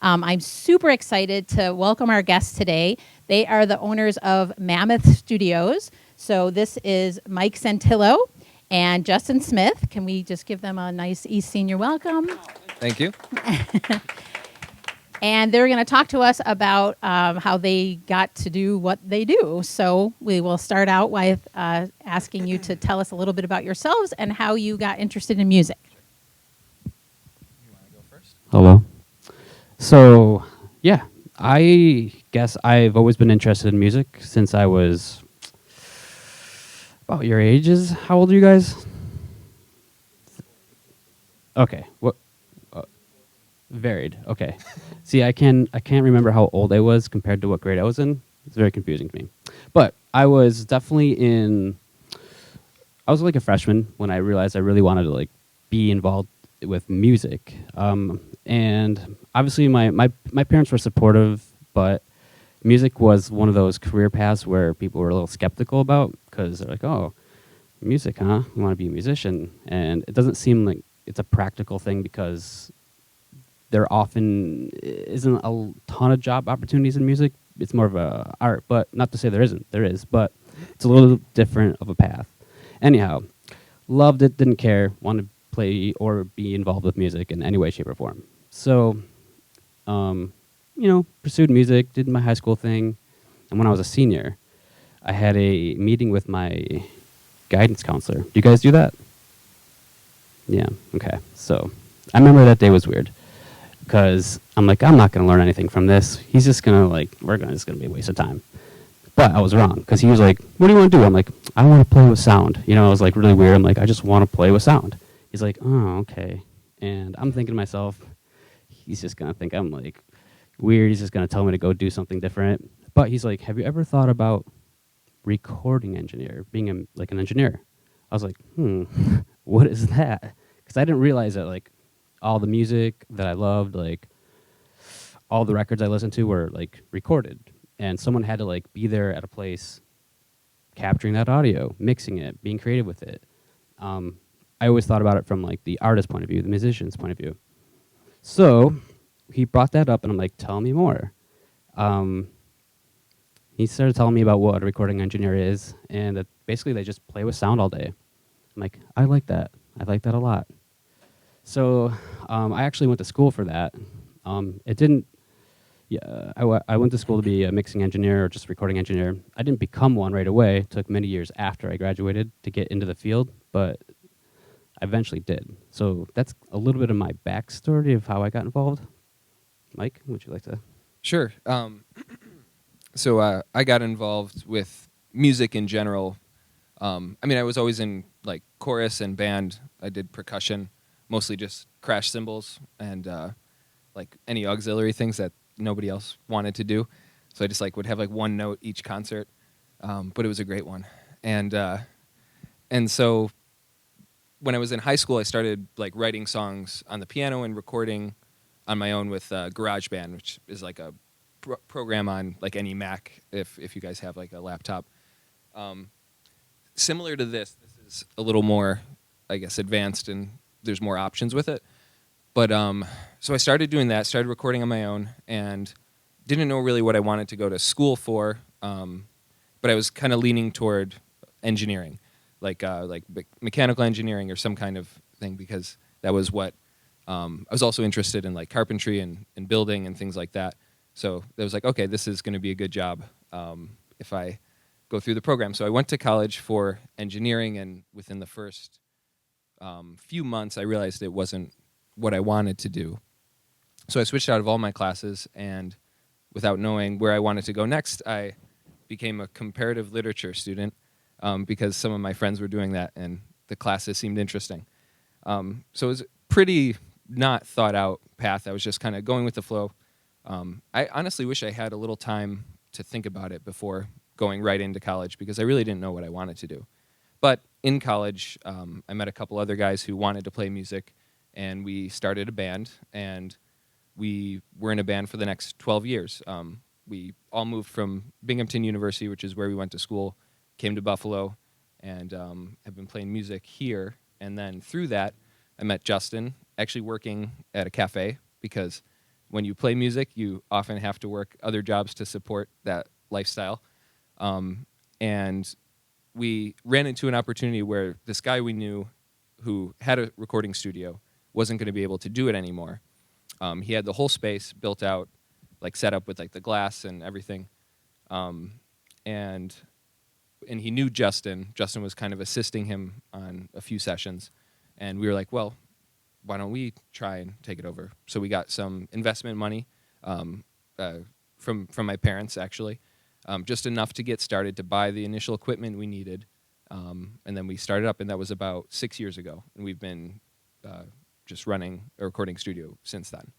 I'm super excited to welcome our guests today. They are the owners of Mammoth Studios. So this is Mike Santillo and Justin Smith. Can we just give them a nice East Senior welcome? Thank you. And they're going to talk to us about how they got to do what they do. So we will start out with asking you to tell us a little bit about yourselves and how you got interested in music. You want to go first? Hello. So, yeah, I guess I've always been interested in music since I was about your ages. How old are you guys? Okay. What? Varied. Okay. See, I can't remember how old I was compared to what grade I was in. It's very confusing to me. But I was definitely I was like a freshman when I realized I really wanted to like be involved with music. And obviously my parents were supportive, but music was one of those career paths where people were a little skeptical about because they're like, oh, music, huh? You want to be a musician? And it doesn't seem like it's a practical thing because there often isn't a ton of job opportunities in music. It's more of a art, but not to say there isn't. There is, but it's a little different of a path. Anyhow, loved it, didn't care, wanted to play or be involved with music in any way, shape, or form. So, pursued music, did my high school thing, and when I was a senior, I had a meeting with my guidance counselor. Do you guys do that? Yeah, okay. So, I remember that day was weird. Because I'm like, I'm not going to learn anything from this. He's just going to it's going to be a waste of time. But I was wrong because he was like, what do you want to do? I'm like, I want to play with sound. You know, I was like really weird. I'm like, I just want to play with sound. He's like, oh, okay. And I'm thinking to myself, he's just going to think I'm like weird. He's just going to tell me to go do something different. But he's like, have you ever thought about recording engineer, being an engineer? I was like, what is that? Because I didn't realize that like, all the music that I loved, like all the records I listened to were like recorded, and someone had to like be there at a place capturing that audio, mixing it, being creative with it. I always thought about it from like the artist's point of view, the musician's point of view. So he brought that up and I'm like, tell me more. He started telling me about what a recording engineer is and that basically they just play with sound all day. I'm like, I like that. I like that a lot. So I actually went to school for that. It didn't. Yeah, I went to school to be a mixing engineer or just recording engineer. I didn't become one right away. It took many years after I graduated to get into the field, but I eventually did. So that's a little bit of my backstory of how I got involved. Mike, would you like to? Sure. So I got involved with music in general. I was always in like chorus and band. I did percussion, mostly just crash cymbals and like any auxiliary things that nobody else wanted to do. So I just like would have like one note each concert, but it was a great one. And so when I was in high school, I started like writing songs on the piano and recording on my own with GarageBand, which is like a program on like any Mac if you guys have like a laptop. Similar to this is a little more, I guess, advanced and there's more options with it. But so I started doing that, started recording on my own, and didn't know really what I wanted to go to school for. But I was kind of leaning toward engineering, like mechanical engineering or some kind of thing, because that was what I was also interested in, like carpentry and building and things like that. So it was like, okay, this is going to be a good job if I go through the program. So I went to college for engineering, and within the first few months, I realized it wasn't what I wanted to do. So I switched out of all my classes, and without knowing where I wanted to go next, I became a comparative literature student because some of my friends were doing that, and the classes seemed interesting. So it was a pretty not thought out path. I was just kind of going with the flow. I honestly wish I had a little time to think about it before going right into college, because I really didn't know what I wanted to do. But in college, I met a couple other guys who wanted to play music, and we started a band, and we were in a band for the next 12 years. We all moved from Binghamton University, which is where we went to school, came to Buffalo, and have been playing music here. And then through that, I met Justin, actually working at a cafe, because when you play music, you often have to work other jobs to support that lifestyle. And we ran into an opportunity where this guy we knew who had a recording studio wasn't going to be able to do it anymore. He had the whole space built out, like set up with like the glass and everything. And he knew Justin. Justin was kind of assisting him on a few sessions. And we were like, well, why don't we try and take it over? So we got some investment money from my parents, actually, just enough to get started to buy the initial equipment we needed. And then we started up, and that was about 6 years ago. And we've been just running a recording studio since then.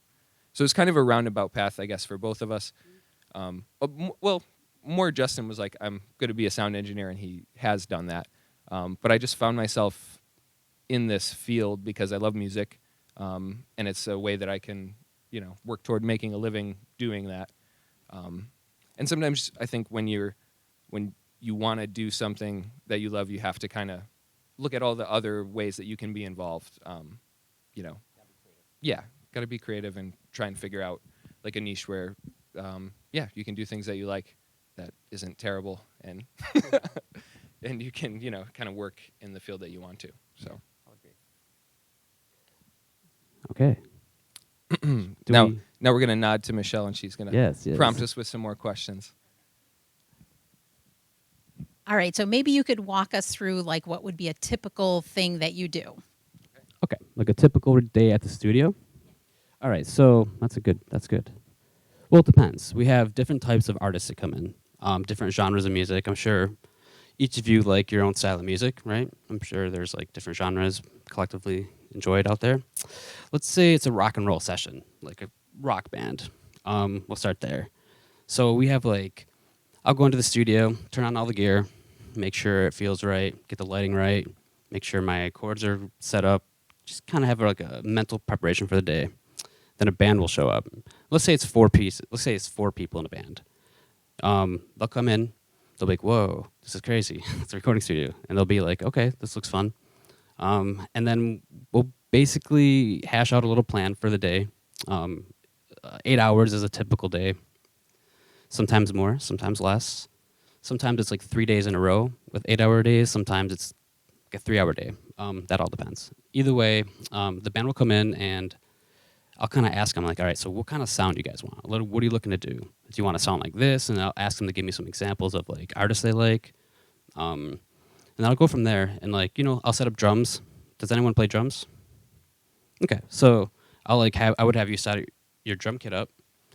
So it's kind of a roundabout path, I guess, for both of us. Well, more Justin was like, I'm going to be a sound engineer, and he has done that. But I just found myself in this field because I love music, and it's a way that I can, work toward making a living doing that. And sometimes I think when you want to do something that you love, you have to kind of look at all the other ways that you can be involved. Yeah, got to be creative and try and figure out like a niche where, you can do things that you like that isn't terrible, and and you can, kind of work in the field that you want to. So. Okay. Now we're going to nod to Michelle, and she's going to Yes. prompt us with some more questions. All right, so maybe you could walk us through like what would be a typical thing that you do. Okay, like a typical day at the studio. All right, so that's good. Well, it depends. We have different types of artists that come in, different genres of music. I'm sure each of you like your own style of music, right? I'm sure there's like different genres collectively enjoyed out there. Let's say it's a rock and roll session, like a rock band. We'll start there. So we have I'll go into the studio, turn on all the gear, make sure it feels right, get the lighting right, make sure my chords are set up, just kind of have like a mental preparation for the day. Then a band will show up. Let's say it's 4 pieces. Let's say it's 4 people in a band. They'll come in. They'll be like, "Whoa, this is crazy. It's a recording studio." And they'll be like, "Okay, this looks fun." And then we'll basically hash out a little plan for the day. 8 hours is a typical day. Sometimes more, sometimes less. Sometimes it's like 3 days in a row with 8-hour days. Sometimes it's like a 3-hour day. That all depends. Either way, the band will come in, and I'll kind of ask them, like, all right, so what kind of sound do you guys want? What are you looking to do? Do you want to sound like this? And I'll ask them to give me some examples of like artists they like. And I'll go from there, and I'll set up drums. Does anyone play drums? Okay, so I would have you set your drum kit up,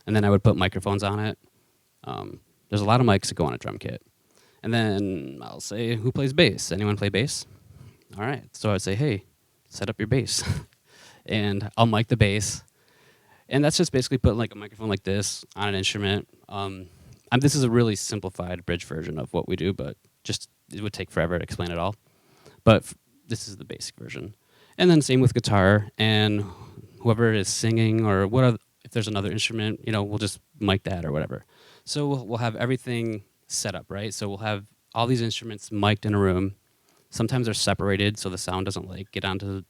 and then I would put microphones on it. There's a lot of mics that go on a drum kit. And then I'll say, who plays bass? Anyone play bass? All right, so I'd say, hey, set up your bass. And I'll mic the bass. And that's just basically putting like a microphone like this on an instrument. This is a really simplified bridge version of what we do, but it would take forever to explain it all. But this is the basic version. And then same with guitar, and whoever is singing or if there's another instrument, we'll just mic that or whatever. So we'll have everything set up, right? So we'll have all these instruments mic'd in a room. Sometimes they're separated so the sound doesn't get onto,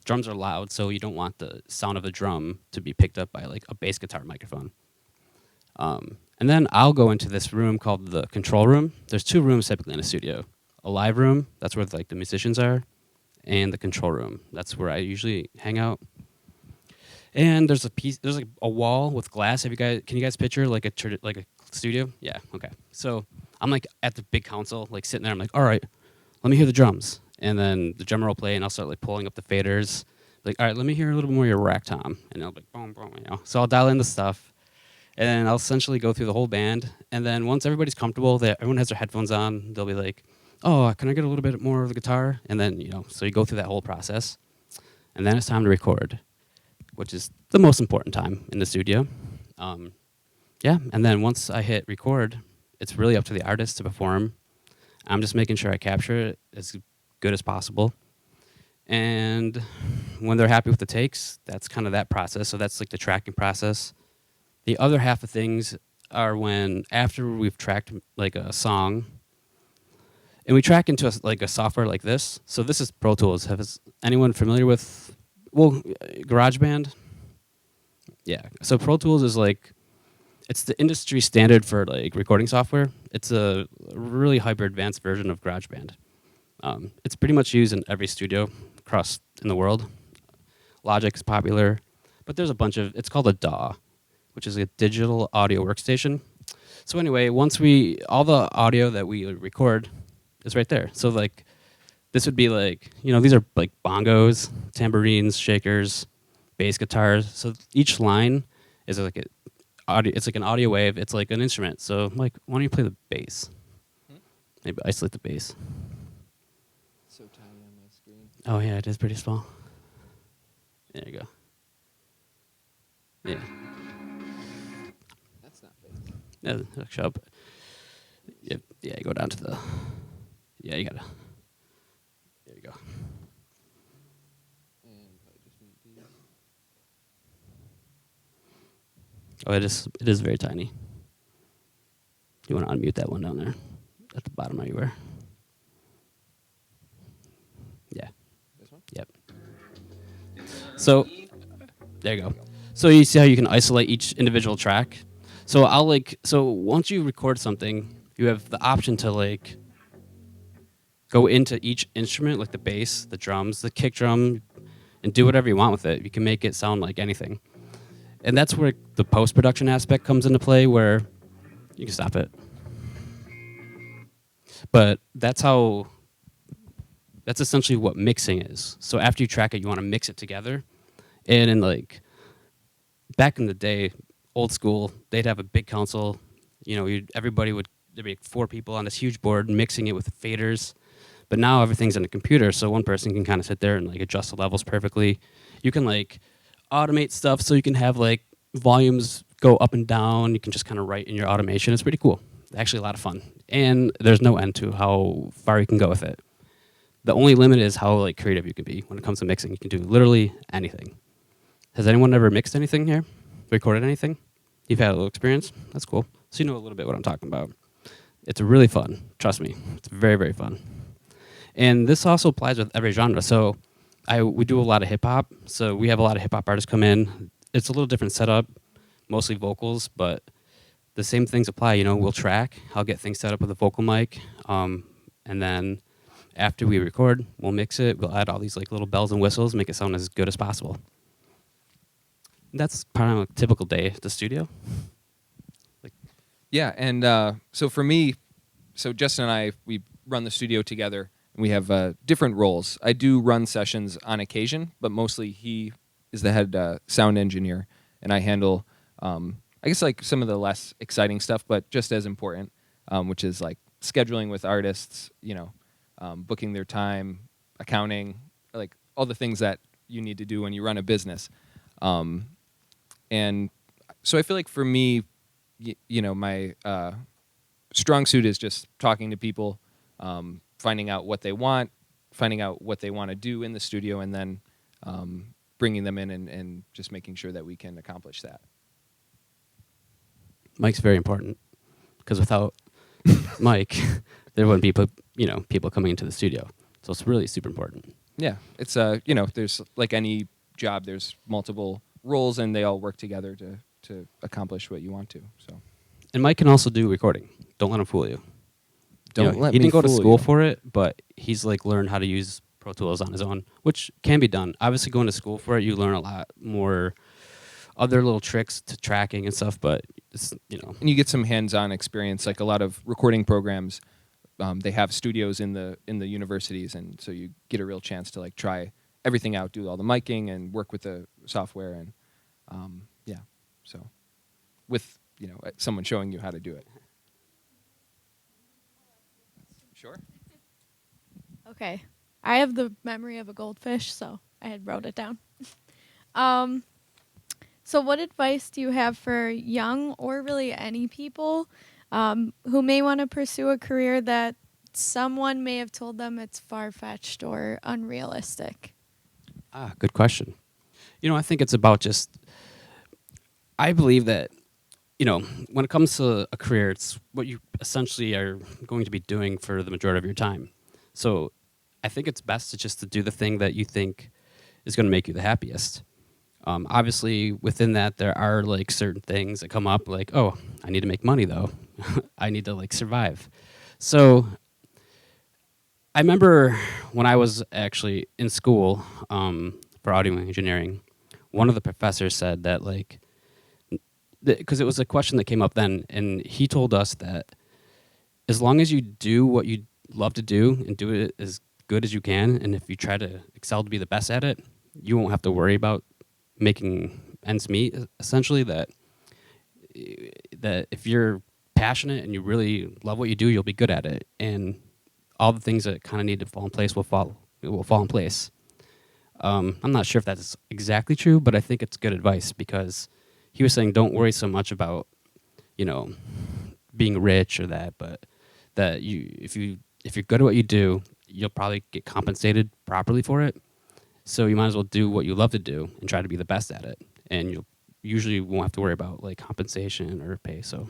drums are loud, so you don't want the sound of the drum to be picked up by a bass guitar microphone. And then I'll go into this room called the control room. There's 2 rooms typically in a studio. A live room, that's where the musicians are, and the control room. That's where I usually hang out. And there's a wall with glass. Can you guys picture like a studio? Yeah, okay. So I'm at the big console, sitting there. I'm like, all right, let me hear the drums. And then the drummer will play, and I'll start pulling up the faders. All right, let me hear a little bit more of your rack tom. And I'll be boom, boom, So I'll dial in the stuff. And then I'll essentially go through the whole band. And then once everybody's comfortable, everyone has their headphones on, they'll be like, oh, can I get a little bit more of the guitar? And then, so you go through that whole process. And then it's time to record, which is the most important time in the studio. And then once I hit record, it's really up to the artist to perform. I'm just making sure I capture it as good as possible. And when they're happy with the takes, that's kind of that process. So that's the tracking process. The other half of things are after we've tracked a song, and we track into a software like this. So this is Pro Tools. Is anyone familiar with GarageBand? Yeah. So Pro Tools is like, it's the industry standard for like recording software. It's a really hyper advanced version of GarageBand. It's pretty much used in every studio across in the world. Logic is popular, but there's a bunch of. It's called a DAW, which is a digital audio workstation. So anyway, once all the audio that we record is right there. So like, this would be like, these are like bongos, tambourines, shakers, bass guitars. So each line is like audio. It's like an audio wave. It's like an instrument. So Mike, why don't you play the bass? Maybe isolate the bass. So tiny on my screen. Oh yeah, it is pretty small. There you go. Yeah. That's not big. Yeah, it'll show up. Yeah, you go down to the. Yeah, you gotta. There you go. And probably just mute these. Oh, it is very tiny. You want to unmute that one down there at the bottom everywhere. Yeah. This one? Yep. So there you go. So you see how you can isolate each individual track. So so once you record something, you have the option to like go into each instrument, like the bass, the drums, the kick drum, and do whatever you want with it. You can make it sound like anything. And that's where the post-production aspect comes into play, where you can stop it. But that's essentially what mixing is. So after you track it, you want to mix it together. And in like back in the day, old school, they'd have a big console. There'd be like 4 people on this huge board mixing it with faders. But now everything's in a computer, so one person can kind of sit there and like adjust the levels perfectly. You can like automate stuff, so you can have like volumes go up and down. You can just kind of write in your automation. It's pretty cool. Actually, a lot of fun, and there's no end to how far you can go with it. The only limit is how like creative you can be when it comes to mixing. You can do literally anything. Has anyone ever mixed anything here? Recorded anything? You've had a little experience? That's cool. So you know a little bit what I'm talking about. It's really fun. Trust me. It's very, very fun. And this also applies with every genre. So we do a lot of hip hop. So we have a lot of hip hop artists come in. It's a little different setup, mostly vocals, but the same things apply. We'll track. I'll get things set up with a vocal mic. And then after we record, we'll mix it. We'll add all these like little bells and whistles, make it sound as good as possible. That's part of a typical day at the studio. Yeah, and so for me, Justin and I, we run the studio together. We have different roles. I do run sessions on occasion, but mostly he is the head sound engineer, and I handle, I guess, like some of the less exciting stuff, but just as important, which is like scheduling with artists, booking their time, accounting, like all the things that you need to do when you run a business. And so I feel like for me, my strong suit is just talking to people, finding out what they want, finding out what they want to do in the studio, and then bringing them in and just making sure that we can accomplish that. Mike's very important, because without Mike, there wouldn't be people coming into the studio. So it's really super important. Yeah, it's there's like any job, there's multiple roles, and they all work together to accomplish what you want to. So, and Mike can also do recording. Don't let him fool you. Don't let he me didn't go to fool school you. for it, but he's like learned how to use Pro Tools on his own, which can be done. Obviously, going to school for it, you learn a lot more other little tricks to tracking and stuff. But it's and you get some hands-on experience. Like a lot of recording programs, they have studios in the universities, and so you get a real chance to like try everything out, do all the miking, and work with the software, and so with someone showing you how to do it. Sure. Okay. I have the memory of a goldfish, so I had wrote it down. So what advice do you have for young or really any people who may want to pursue a career that someone may have told them it's far-fetched or unrealistic? Good question. I think it's about just, I believe that, when it comes to a career, it's what you essentially are going to be doing for the majority of your time. So I think it's best to do the thing that you think is going to make you the happiest. Obviously, within that, there are like certain things that come up, like, oh, I need to make money though. I need to like survive. So I remember when I was actually in school for audio engineering, one of the professors said that like, because it was a question that came up then, and he told us that as long as you do what you love to do and do it as good as you can, and if you try to excel to be the best at it, you won't have to worry about making ends meet. Essentially, that if you're passionate and you really love what you do, you'll be good at it, and all the things that kind of need to fall in place will fall. It will fall in place. I'm not sure if that's exactly true, but I think it's good advice because he was saying don't worry so much about, you know, being rich or that, but that if you're good at what you do, you'll probably get compensated properly for it. So you might as well do what you love to do and try to be the best at it, and you'll usually won't have to worry about like compensation or pay. So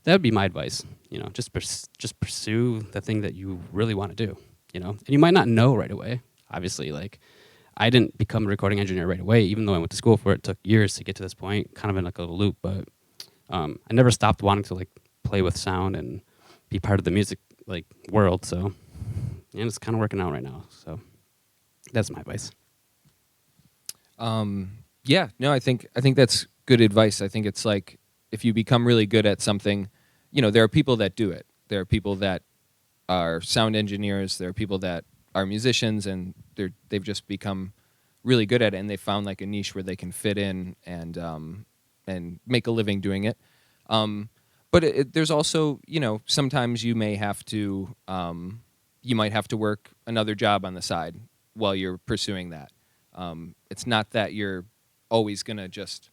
that would be my advice. You know, just pursue the thing that you really want to do. You know, and you might not know right away. Obviously, like I didn't become a recording engineer right away, even though I went to school for it. It took years to get to this point, kind of in like a little loop. But I never stopped wanting to like play with sound and be part of the music like world. So, and it's kind of working out right now. So that's my advice. Yeah, no, I think that's good advice. I think it's like if you become really good at something, you know, there are people that do it. There are people that are sound engineers. There are people that are musicians, and they've just become really good at it, and they found like a niche where they can fit in and make a living doing it. But there's also, you know, sometimes you might have to work another job on the side while you're pursuing that. It's not that you're always going to just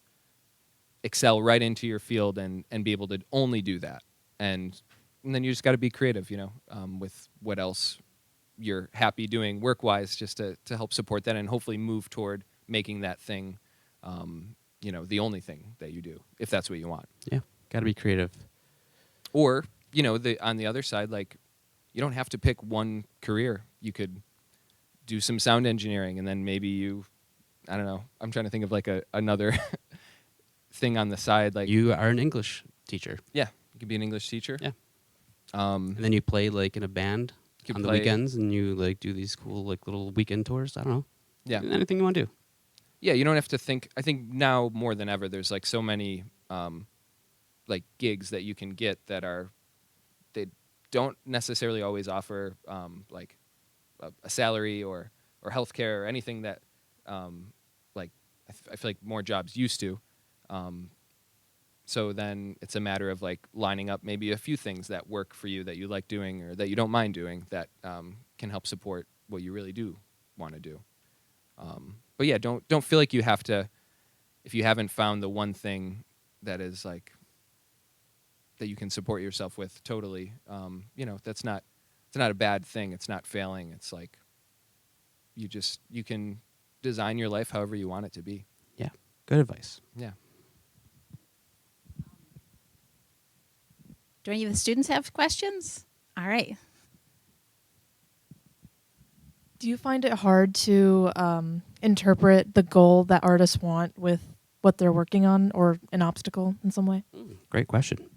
excel right into your field and be able to only do that. And then you just got to be creative, you know, with what else you're happy doing work-wise, just to help support that and hopefully move toward making that thing, you know, the only thing that you do, if that's what you want. Yeah, got to be creative. Or, you know, on the other side, like, you don't have to pick one career. You could do some sound engineering, and then maybe I don't know, I'm trying to think of like another thing on the side. Like, You are an English teacher. yeah, you could be an English teacher. Yeah. And then you play like in a band on the weekends, and you like do these cool like little weekend tours. I don't know. Yeah. Anything you want to do. Yeah, you don't have to think. I think now more than ever, there's like so many like gigs that you can get that they don't necessarily always offer like a salary or healthcare or anything that like I feel like more jobs used to. So then it's a matter of like lining up maybe a few things that work for you that you like doing or that you don't mind doing that can help support what you really do want to do. But yeah, don't feel like you have to, if you haven't found the one thing that is like that you can support yourself with totally. You know, it's not a bad thing. It's not failing. It's like you can design your life however you want it to be. Yeah, good advice. Yeah. Do any of the students have questions? All right. Do you find it hard to interpret the goal that artists want with what they're working on, or an obstacle in some way? Great question.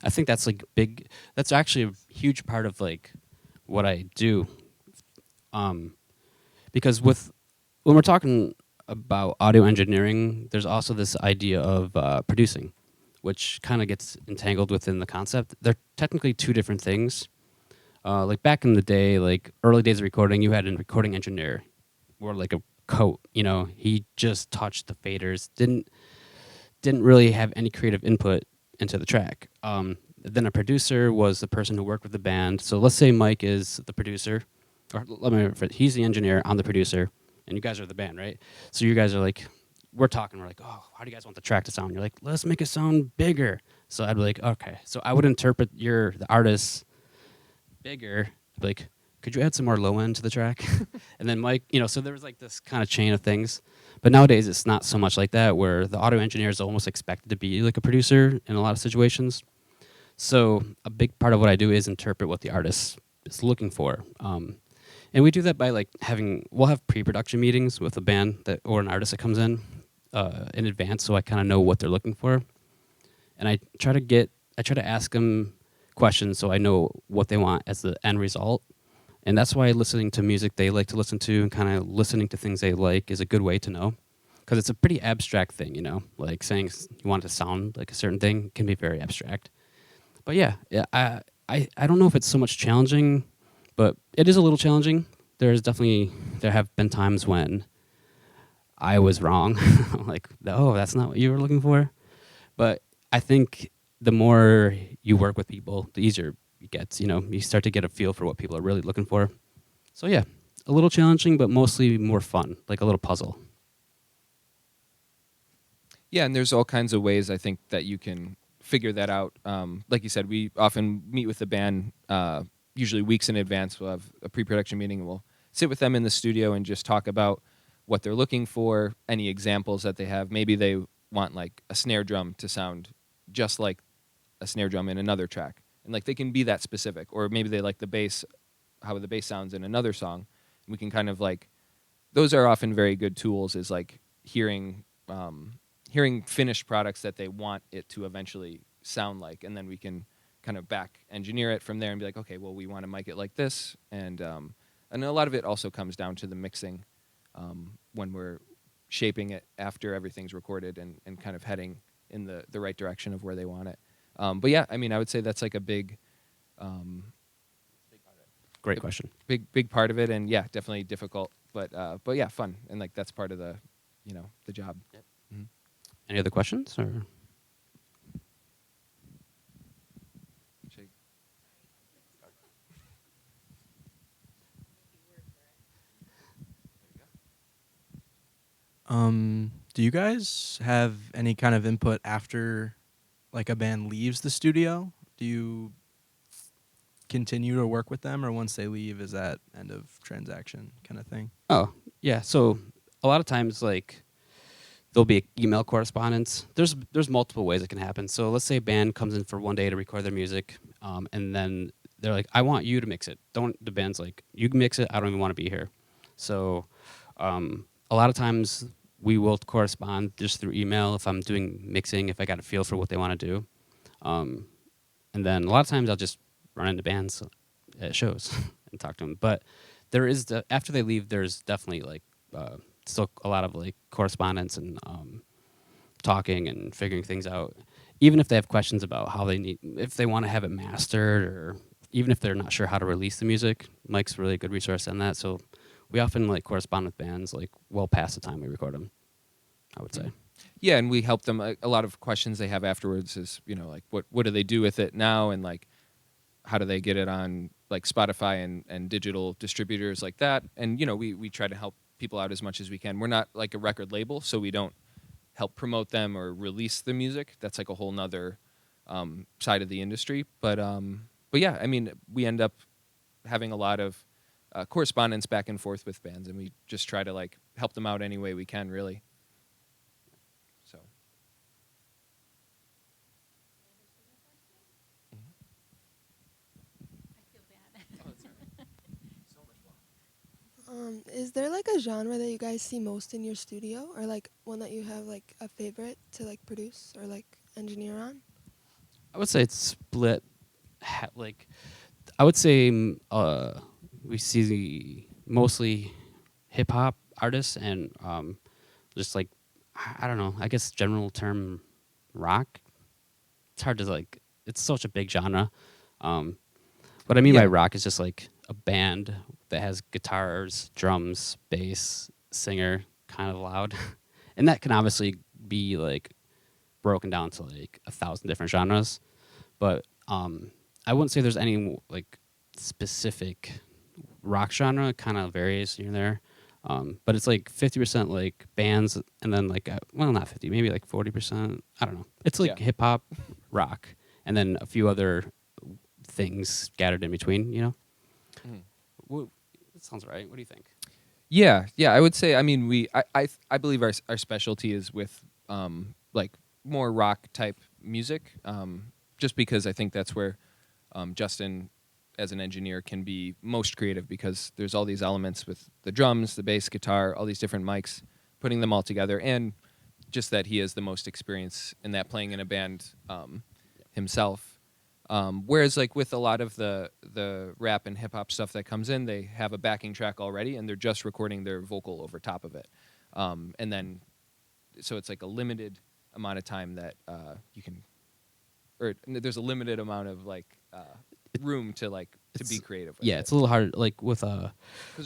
I think that's like big. That's actually a huge part of like what I do. Because when we're talking about audio engineering, there's also this idea of producing, which kind of gets entangled within the concept. They're technically two different things. Like back in the day, like early days of recording, you had a recording engineer, or like a coat. You know, he just touched the faders, didn't really have any creative input into the track. Then a producer was the person who worked with the band. So let's say Mike is the producer, or he's the engineer, I'm the producer, and you guys are the band, right? So you guys are like, we're like, oh, how do you guys want the track to sound? You're like, let's make it sound bigger. So I'd be like, okay. So I would interpret the artist bigger, like, could you add some more low end to the track? And then Mike, you know, so there was like this kind of chain of things. But nowadays it's not so much like that, where the audio engineer is almost expected to be like a producer in a lot of situations. So a big part of what I do is interpret what the artist is looking for. And we do that by like we'll have pre-production meetings with a band or an artist that comes in. in advance, so I kind of know what they're looking for, and I try to ask them questions so I know what they want as the end result. And that's why listening to music they like to listen to and kind of listening to things they like is a good way to know, because it's a pretty abstract thing, you know, like saying you want it to sound like a certain thing can be very abstract. But yeah, I don't know if it's so much challenging, but it is a little challenging. There have been times when I was wrong, like, oh, that's not what you were looking for. But I think the more you work with people, the easier it gets. You know, you start to get a feel for what people are really looking for. So yeah, a little challenging, but mostly more fun, like a little puzzle. Yeah, and there's all kinds of ways I think that you can figure that out. Like you said, we often meet with the band usually weeks in advance. We'll have a pre-production meeting, and we'll sit with them in the studio and just talk about what they're looking for, any examples that they have. Maybe they want like a snare drum to sound just like a snare drum in another track, and like they can be that specific. Or maybe they like the bass, how the bass sounds in another song. We can kind of like, those are often very good tools, is like hearing finished products that they want it to eventually sound like, and then we can kind of back engineer it from there and be like, okay, well, we want to mic it like this, and a lot of it also comes down to the mixing when we're shaping it after everything's recorded and kind of heading in the right direction of where they want it. But yeah, I mean, I would say that's like a big Great question. big part of it, and yeah, definitely difficult, but yeah, fun, and like that's part of the the job. Yep. Any other questions? Or Do you guys have any kind of input after like a band leaves the studio? Do you continue to work with them, or once they leave, is that end of transaction kind of thing? oh yeah, so a lot of times like there'll be email correspondence. There's multiple ways it can happen. So let's say a band comes in for one day to record their music, and then they're like, I want you to mix it. The band's like, you can mix it. I don't even want to be here. So a lot of times we will correspond just through email if I'm doing mixing, if I got a feel for what they want to do. And then a lot of times I'll just run into bands at shows and talk to them. But there is after they leave, there's definitely like still a lot of like correspondence and talking and figuring things out. Even if they have questions about how if they want to have it mastered, or even if they're not sure how to release the music, Mike's a really good resource on that. So we often like correspond with bands like well past the time we record them, I would say. Yeah, and we help them. A lot of questions they have afterwards is, like what do they do with it now, and like how do they get it on like Spotify and digital distributors like that. And we try to help people out as much as we can. We're not like a record label, so we don't help promote them or release the music. That's like a whole nother side of the industry. But yeah, I mean, we end up having a lot of correspondence back and forth with bands, and we just try to like help them out any way we can, really. So. Is there like a genre that you guys see most in your studio, or like one that you have like a favorite to like produce or like engineer on? I would say it's split. Like, I would say we see mostly hip hop artists and just like, I don't know, I guess general term rock. It's hard to like, it's such a big genre. What I mean by rock is just like a band that has guitars, drums, bass, singer, kind of loud. And that can obviously be like broken down to like 1,000 different genres. But I wouldn't say there's any like specific rock genre. It kind of varies here and there. But it's like 50% like bands, and then like, well, not 50, maybe like 40%. I don't know. It's like hip hop, rock, and then a few other things scattered in between, That sounds right. What do you think? Yeah, I would say, I mean, I believe our specialty is with like more rock type music, just because I think that's where Justin, as an engineer, can be most creative, because there's all these elements with the drums, the bass, guitar, all these different mics, putting them all together, and just that he has the most experience in that, playing in a band himself. Whereas like with a lot of the rap and hip hop stuff that comes in, they have a backing track already, and they're just recording their vocal over top of it. And then, so it's like a limited amount of time that you can, or there's a limited amount of like room to like to be creative with Yeah, it. it's a little hard, like with Because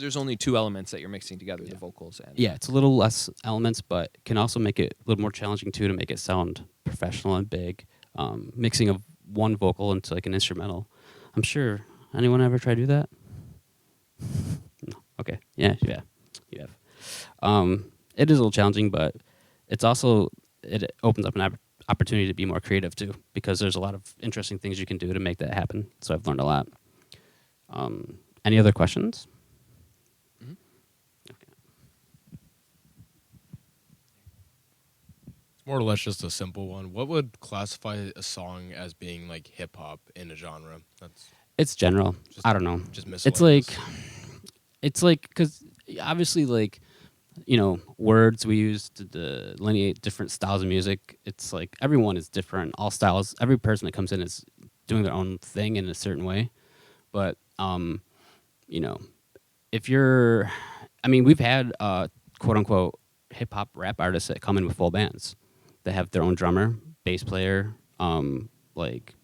there's only two elements that you're mixing together, the vocals and yeah, it's a little less elements, but can also make it a little more challenging too to make it sound professional and big. Mixing of one vocal into like an instrumental. I'm sure anyone ever tried to do that? No. Okay. Yeah. You have. It is a little challenging, but it opens up an opportunity to be more creative too, because there's a lot of interesting things you can do to make that happen. So I've learned a lot. Any other questions? Mhm. Okay. More or less just a simple one. What would classify a song as being like hip hop in a genre? That's It's general. just I don't know. Just It's like because obviously like words we use to delineate different styles of music. It's like everyone is different. All styles. Every person that comes in is doing their own thing in a certain way. But if you're, I mean, we've had quote unquote hip hop rap artists that come in with full bands that have their own drummer, bass player, like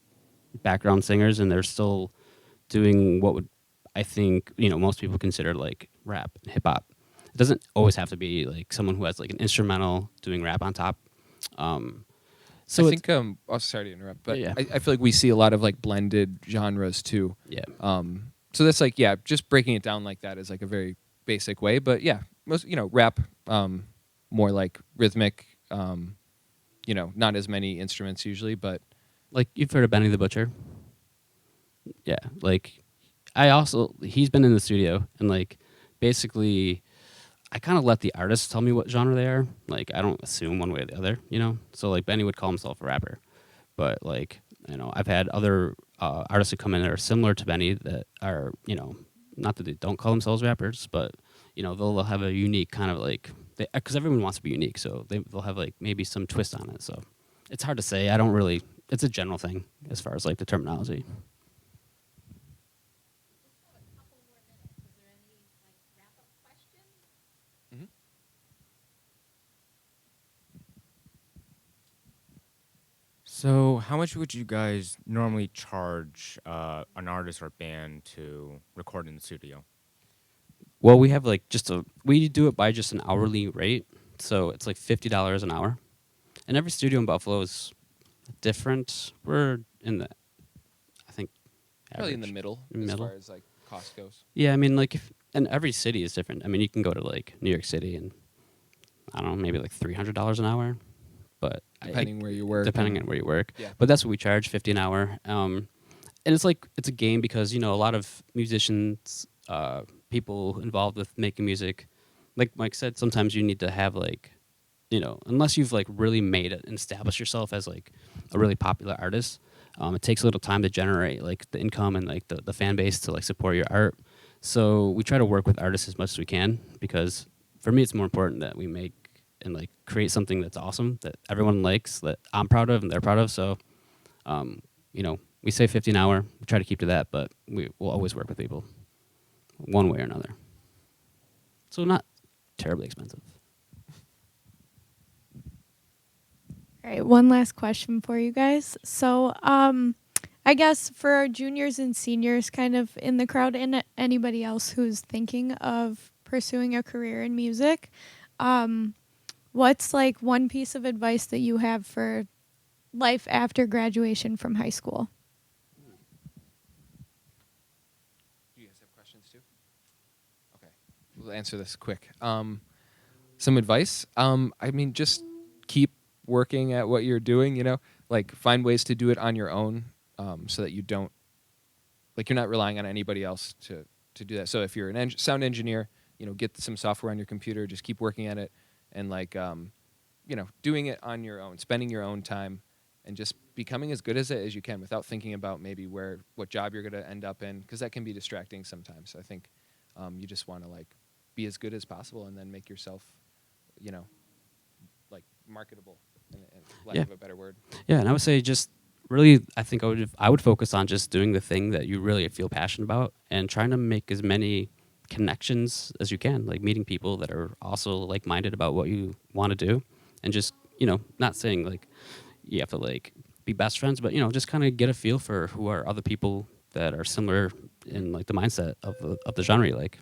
background singers, and they're still doing what would I think most people consider like rap and hip hop. It doesn't always have to be like someone who has like an instrumental doing rap on top. So I think oh, sorry to interrupt, but Yeah. I feel like we see a lot of like blended genres too. yeah, So that's like, yeah, just breaking it down like that is like a very basic way. But yeah, most rap, more like rhythmic, not as many instruments usually, but like you've heard of Benny the Butcher. Yeah, like he's been in the studio and like basically I kind of let the artists tell me what genre they are. Like I don't assume one way or the other, So like Benny would call himself a rapper, but like I've had other artists who come in that are similar to Benny that are not that they don't call themselves rappers, but they'll have a unique kind of like because everyone wants to be unique, so they'll have like maybe some twist on it. So it's hard to say. I don't really. It's a general thing as far as like the terminology. So, how much would you guys normally charge an artist or band to record in the studio? Well, we have like we do it by just an hourly rate, so it's like $50 an hour, and every studio in Buffalo is different. We're in the, I think, probably in the average. middle, Middle. as far as like cost goes. Yeah, I mean, like, and every city is different. I mean, you can go to like New York City and I don't know, maybe like $300 an hour, but Depending where you work. depending on where you work. Yeah. But that's what we charge, 50 an hour. And it's like it's a game because a lot of musicians, people involved with making music, like Mike said, sometimes you need to have like, unless you've like really made it and established yourself as like a really popular artist, it takes a little time to generate like the income and like the fan base to like support your art. So we try to work with artists as much as we can because for me it's more important that we make and like create something that's awesome that everyone likes, that I'm proud of and they're proud of. So, we say 50 an hour. We try to keep to that, but we will always work with people one way or another. So not terribly expensive. All right, one last question for you guys. So, I guess for our juniors and seniors kind of in the crowd and anybody else who's thinking of pursuing a career in music, what's like one piece of advice that you have for life after graduation from high school? Do you guys have questions too? Okay, we'll answer this quick. Some advice. I mean, just keep working at what you're doing. Like find ways to do it on your own, so that you don't, like, you're not relying on anybody else to do that. So if you're an sound engineer, get some software on your computer. Just keep working at it, and like, doing it on your own, spending your own time, and just becoming as good as it as you can without thinking about maybe what job you're going to end up in, because that can be distracting sometimes. So I think you just want to like be as good as possible and then make yourself, like marketable, in lack Yeah. of a better word. Yeah, and I would say just really, I think I would focus on just doing the thing that you really feel passionate about and trying to make as many connections as you can, like meeting people that are also like-minded about what you want to do, and just not saying like you have to like be best friends, but just kind of get a feel for who are other people that are similar in like the mindset of the genre you like.